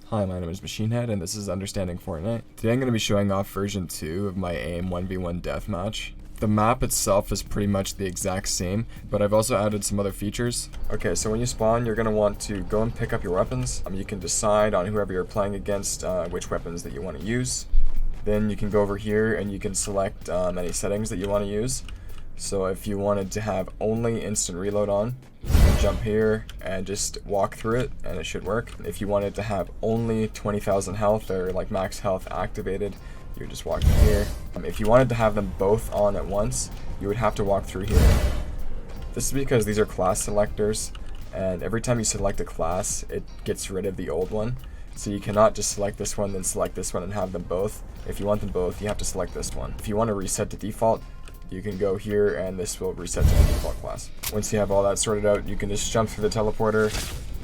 Hi, my name is MachineRite, and this is Understanding Fortnite. Today I'm going to be showing off version 2 of my AIM 1v1 deathmatch. The map itself is pretty much the exact same, but I've also added some other features. Okay, so when you spawn, you're going to want to go and pick up your weapons. You can decide on whoever you're playing against which weapons that you want to use. Then you can go over here and you can select any settings that you want to use. So if you wanted to have only instant reload on, you can jump here and just walk through it and it should work. If you wanted to have only 20,000 health or like max health activated, you would just walk through here. If you wanted to have them both on at once, you would have to walk through here. This is because these are class selectors, and every time you select a class, it gets rid of the old one. So you cannot just select this one, then select this one and have them both. If you want them both, you have to select this one. If you want to reset to default, you can go here and this will reset to the default class. Once you have all that sorted out, you can just jump through the teleporter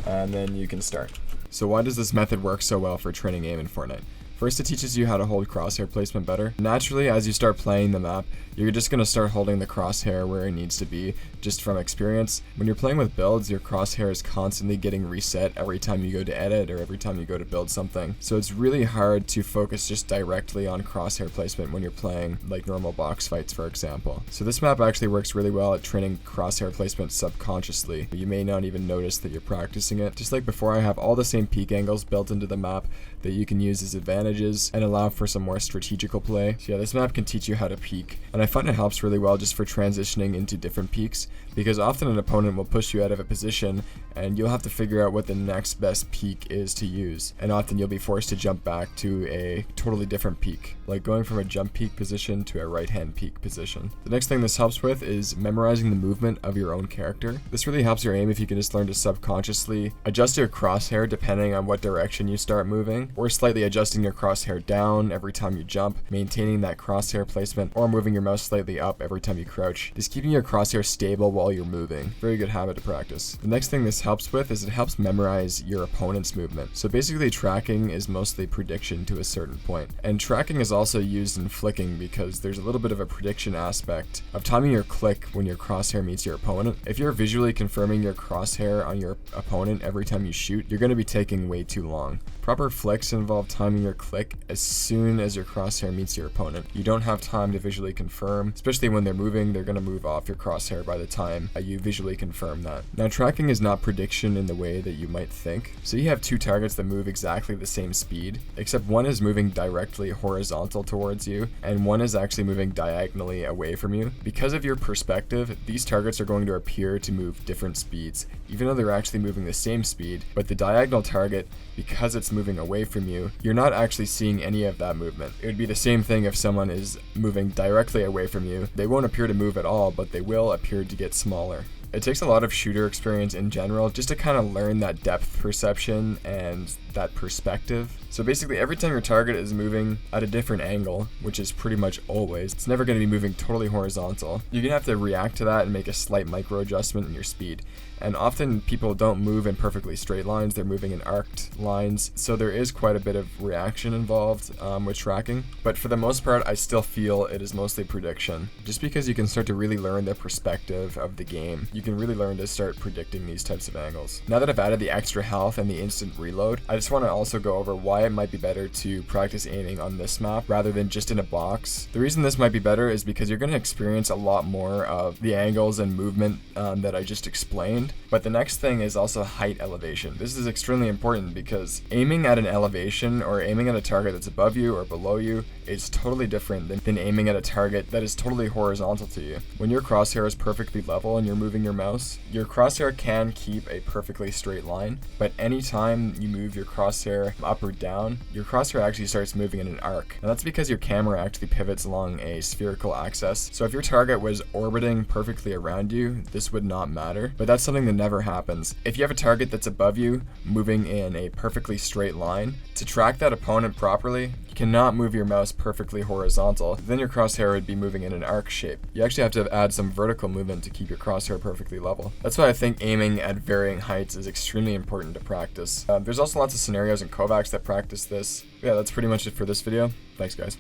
and then you can start. So why does this method work so well for training aim in Fortnite? First, it teaches you how to hold crosshair placement better. Naturally, as you start playing the map, you're just going to start holding the crosshair where it needs to be, just from experience. When you're playing with builds, your crosshair is constantly getting reset every time you go to edit or every time you go to build something. So it's really hard to focus just directly on crosshair placement when you're playing like normal box fights, for example. So this map actually works really well at training crosshair placement subconsciously. You may not even notice that you're practicing it. Just like before, I have all the same peek angles built into the map that you can use as advantages and allow for some more strategical play. So yeah, this map can teach you how to peek, and I find it helps really well just for transitioning into different peeks, because often an opponent will push you out of a position and you'll have to figure out what the next best peek is to use, and often you'll be forced to jump back to a totally different peek, like going from a jump peek position to a right hand peek position. The next thing this helps with is memorizing the movement of your own character. This really helps your aim if you can just learn to subconsciously adjust your crosshair depending on what direction you start moving, or slightly adjusting your crosshair down every time you jump, maintaining that crosshair placement, or moving your mouse slightly up every time you crouch. Just keeping your crosshair stable while you're moving. Very good habit to practice. The next thing this helps with is it helps memorize your opponent's movement. So basically tracking is mostly prediction to a certain point. And tracking is also used in flicking because there's a little bit of a prediction aspect of timing your click when your crosshair meets your opponent. If you're visually confirming your crosshair on your opponent every time you shoot, you're going to be taking way too long. Proper flicks involve timing your click as soon as your crosshair meets your opponent. You don't have time to visually confirm, especially when they're moving, they're going to move off your crosshair by the time you visually confirm that. Now, tracking is not prediction in the way that you might think. So you have two targets that move exactly the same speed, except one is moving directly horizontal towards you, and one is actually moving diagonally away from you. Because of your perspective, these targets are going to appear to move different speeds, even though they're actually moving the same speed, but the diagonal target, because it's moving away from you, you're not actually seeing any of that movement. It would be the same thing if someone is moving directly away from you. They won't appear to move at all, but they will appear to get smaller. It takes a lot of shooter experience in general just to kind of learn that depth perception and that perspective. So basically every time your target is moving at a different angle, which is pretty much always, it's never going to be moving totally horizontal. You're going to have to react to that and make a slight micro adjustment in your speed. And often people don't move in perfectly straight lines, they're moving in arced lines, so there is quite a bit of reaction involved with tracking. But for the most part, I still feel it is mostly prediction. Just because you can start to really learn the perspective of the game, you can really learn to start predicting these types of angles. Now that I've added the extra health and the instant reload, I just want to also go over why it might be better to practice aiming on this map rather than just in a box. The reason this might be better is because you're going to experience a lot more of the angles and movement that I just explained. But the next thing is also height elevation. This is extremely important because aiming at an elevation or aiming at a target that's above you or below you is totally different than aiming at a target that is totally horizontal to you. When your crosshair is perfectly level and you're moving your mouse, your crosshair can keep a perfectly straight line, but anytime you move your crosshair up or down, your crosshair actually starts moving in an arc. And that's because your camera actually pivots along a spherical axis. So if your target was orbiting perfectly around you, this would not matter, but that's something that never happens. If you have a target that's above you, moving in a perfectly straight line, to track that opponent properly, you cannot move your mouse perfectly horizontal. Then your crosshair would be moving in an arc shape. You actually have to add some vertical movement to keep your crosshair perfectly level. That's why I think aiming at varying heights is extremely important to practice. There's also lots of scenarios in Kovacs that practice this. Yeah, that's pretty much it for this video. Thanks, guys.